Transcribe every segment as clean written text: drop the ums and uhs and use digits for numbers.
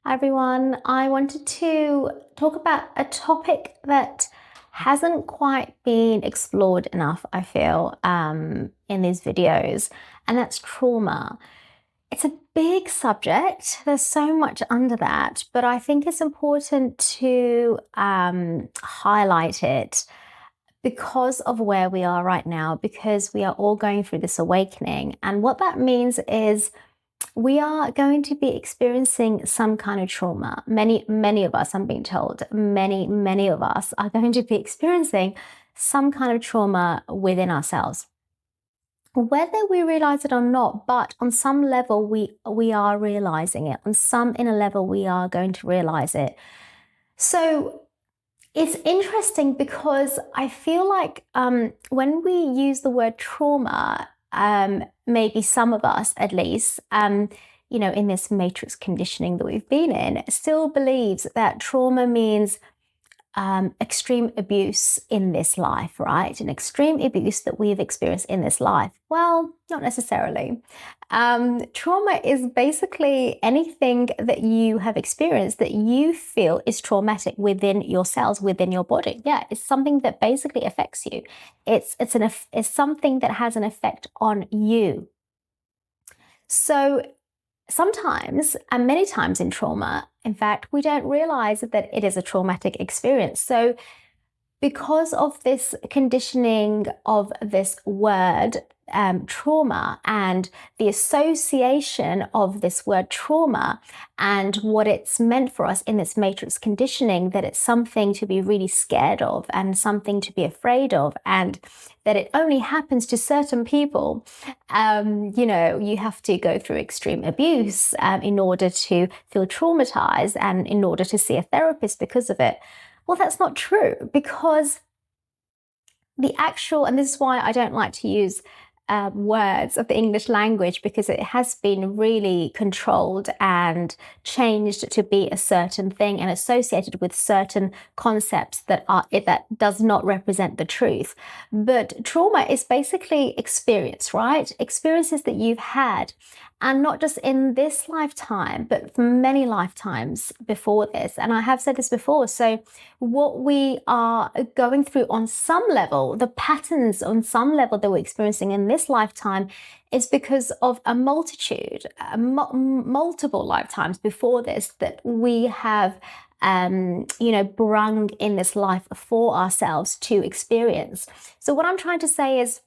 Everyone. I wanted to talk about a topic that hasn't quite been explored enough, I feel, in these videos, and that's trauma. It's a big subject. There's so much under that, but I think it's important to highlight it because of where we are right now, because we are all going through this awakening. And what that means is we are going to be experiencing some kind of trauma. Many of us, I'm being told, many of us are going to be experiencing some kind of trauma within ourselves. Whether we realize it or not, but on some level we are realizing it. On some inner level, we are going to realize it. So it's interesting because I feel like when we use the word trauma, maybe some of us at least, in this matrix conditioning that we've been in, still believes that trauma means extreme abuse in this life, right? An extreme abuse that we've experienced in this life. Well, not necessarily. Trauma is basically anything that you have experienced that you feel is traumatic within your cells, within your body. Yeah, it's something that basically affects you. It's something that has an effect on you. So sometimes, and many times in trauma, in fact, we don't realize that it is a traumatic experience. So because of this conditioning of this word, trauma, and the association of this word trauma and what it's meant for us in this matrix conditioning, that it's something to be really scared of and something to be afraid of, and that it only happens to certain people. You have to go through extreme abuse in order to feel traumatized and in order to see a therapist because of it. Well, that's not true, because and this is why I don't like to use words of the English language, because it has been really controlled and changed to be a certain thing and associated with certain concepts that does not represent the truth. But trauma is basically experience, right? Experiences that you've had, and not just in this lifetime, but for many lifetimes before this. And I have said this before. So what we are going through on some level, the patterns on some level that we're experiencing in this lifetime, is because of a multitude, multiple lifetimes before this that we have brung in this life for ourselves to experience. So what I'm trying to say is,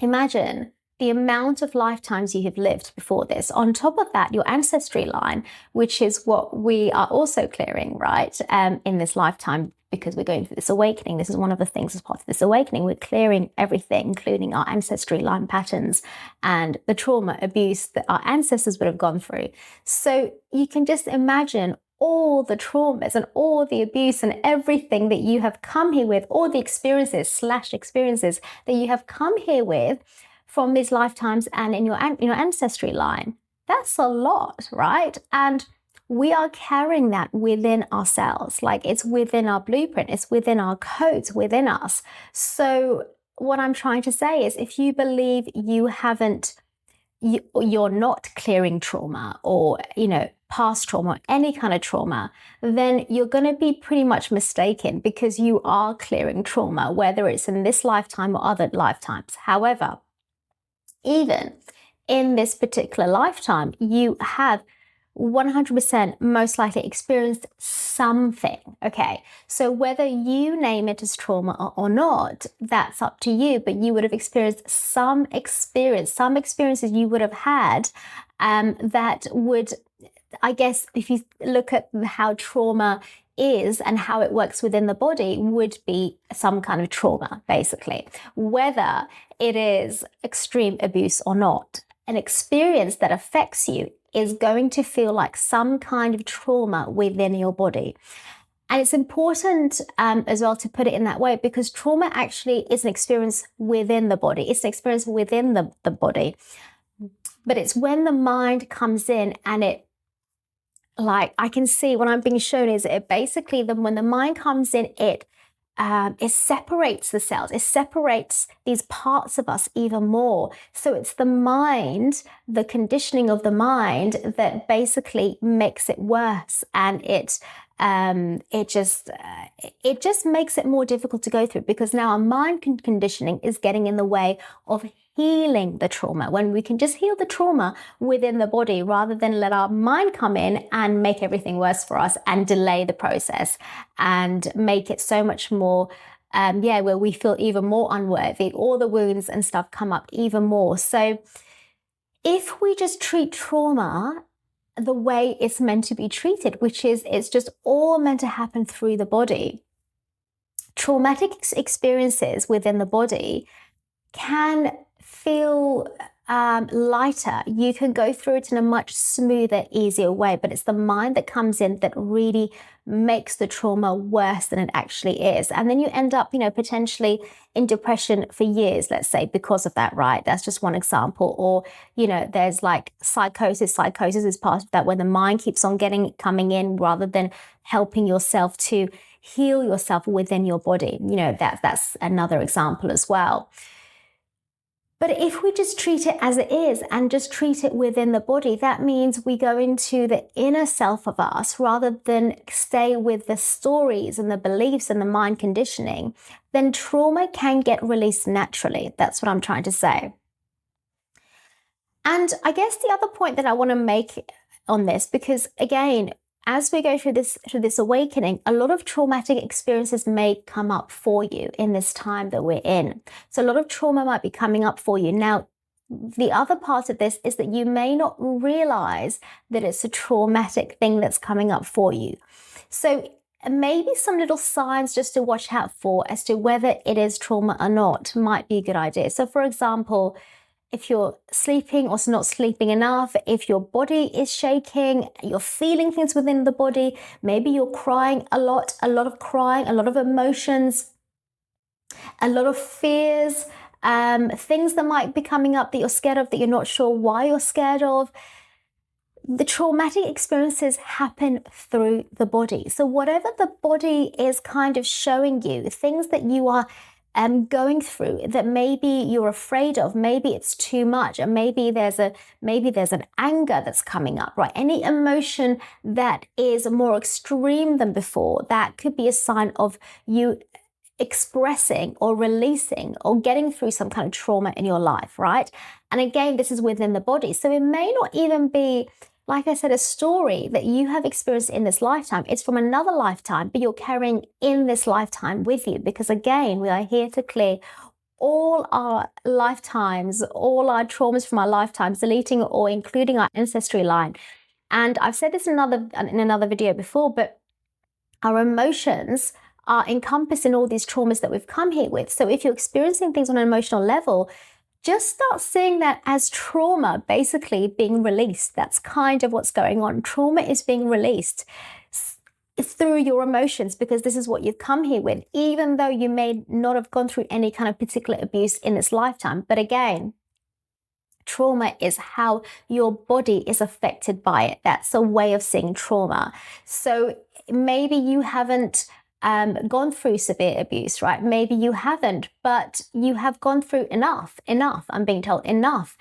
imagine the amount of lifetimes you have lived before this. On top of that, your ancestry line, which is what we are also clearing, right, in this lifetime, because we're going through this awakening. This is one of the things as part of this awakening. We're clearing everything, including our ancestry line patterns and the trauma, abuse that our ancestors would have gone through. So you can just imagine all the traumas and all the abuse and everything that you have come here with, all the experiences that you have come here with from these lifetimes and in your ancestry line. That's a lot, right? And we are carrying that within ourselves. Like, it's within our blueprint, it's within our codes, within us. So what I'm trying to say is, if you believe you're not clearing trauma, or past trauma, any kind of trauma, then you're going to be pretty much mistaken, because you are clearing trauma, whether it's in this lifetime or other lifetimes. However, even in this particular lifetime, you have 100% most likely experienced something. Okay, so whether you name it as trauma or not, that's up to you, but you would have experienced some experiences you would have had that would, I guess, if you look at how trauma is and how it works within the body, would be some kind of trauma, basically, whether it is extreme abuse or not. An experience that affects you is going to feel like some kind of trauma within your body. And it's important as well to put it in that way, because trauma actually is an experience within the body. It's an experience within the body. But it's when the mind comes in and I can see what I'm being shown is it basically, when the mind comes in, it it separates the cells, it separates these parts of us even more. So it's the mind, the conditioning of the mind, that basically makes it worse, and it just makes it more difficult to go through, because now our mind conditioning is getting in the way of healing the trauma, when we can just heal the trauma within the body rather than let our mind come in and make everything worse for us and delay the process and make it so much more where we feel even more unworthy. All the wounds and stuff come up even more. So if we just treat trauma the way it's meant to be treated, which is it's just all meant to happen through the body, traumatic experiences within the body can feel lighter. You can go through it in a much smoother, easier way, but it's the mind that comes in that really makes the trauma worse than it actually is. And then you end up, potentially in depression for years, let's say, because of that, right? That's just one example. Or, there's like psychosis. Psychosis is part of that, where the mind keeps on coming in rather than helping yourself to heal yourself within your body. That's another example as well. But if we just treat it as it is and just treat it within the body, that means we go into the inner self of us rather than stay with the stories and the beliefs and the mind conditioning. Then trauma can get released naturally. That's what I'm trying to say. And I guess the other point that I want to make on this, because again, as we go through this awakening, a lot of traumatic experiences may come up for you in this time that we're in. So a lot of trauma might be coming up for you. Now, the other part of this is that you may not realize that it's a traumatic thing that's coming up for you. So maybe some little signs just to watch out for as to whether it is trauma or not might be a good idea. So for example, if you're sleeping or not sleeping enough, if your body is shaking, you're feeling things within the body, maybe you're crying a lot of crying, a lot of emotions, a lot of fears, things that might be coming up that you're scared of, that you're not sure why you're scared of. The traumatic experiences happen through the body. So whatever the body is kind of showing you, things that you are going through that maybe you're afraid of, maybe it's too much, and maybe there's an anger that's coming up, right? Any emotion that is more extreme than before, that could be a sign of you expressing or releasing or getting through some kind of trauma in your life, right? And again, this is within the body. So it may not even be, like I said, a story that you have experienced in this lifetime. It's from another lifetime, but you're carrying in this lifetime with you, because again, we are here to clear all our lifetimes, all our traumas from our lifetimes, deleting or including our ancestry line. And I've said this in another video before, but our emotions are encompassed in all these traumas that we've come here with. So if you're experiencing things on an emotional level, just start seeing that as trauma basically being released. That's kind of what's going on. Trauma is being released through your emotions, because this is what you've come here with, even though you may not have gone through any kind of particular abuse in this lifetime. But again, trauma is how your body is affected by it. That's a way of seeing trauma. So maybe you haven't gone through severe abuse, right? Maybe you haven't, but you have gone through enough, I'm being told, enough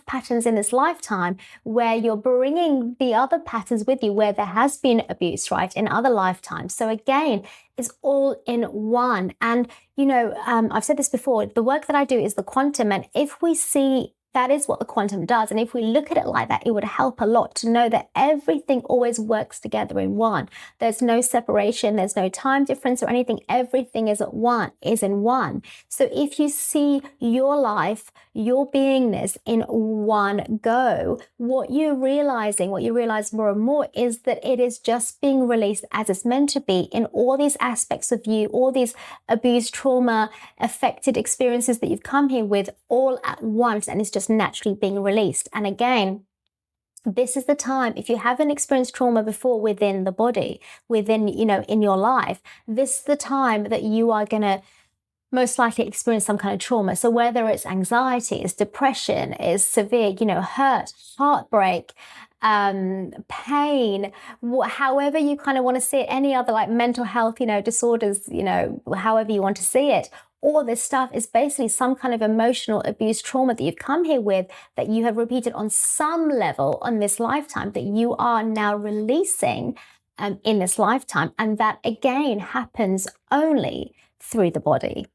patterns in this lifetime where you're bringing the other patterns with you where there has been abuse, right, in other lifetimes. So again, it's all in one. And, I've said this before, the work that I do is the quantum. And if we see that is what the quantum does. And if we look at it like that, it would help a lot to know that everything always works together in one. There's no separation, there's no time difference or anything. Everything is in one. So if you see your life, your beingness in one go, what you realize more and more is that it is just being released as it's meant to be in all these aspects of you, all these abuse, trauma, affected experiences that you've come here with all at once, and it's just naturally being released. And again, this is the time, if you haven't experienced trauma before within the body, in your life, this is the time that you are going to most likely experienced some kind of trauma. So whether it's anxiety, it's depression, it's severe, hurt, heartbreak, pain, however you kind of want to see it, any other like mental health, disorders, however you want to see it. All this stuff is basically some kind of emotional abuse trauma that you've come here with, that you have repeated on some level on this lifetime, that you are now releasing in this lifetime. And that again happens only through the body.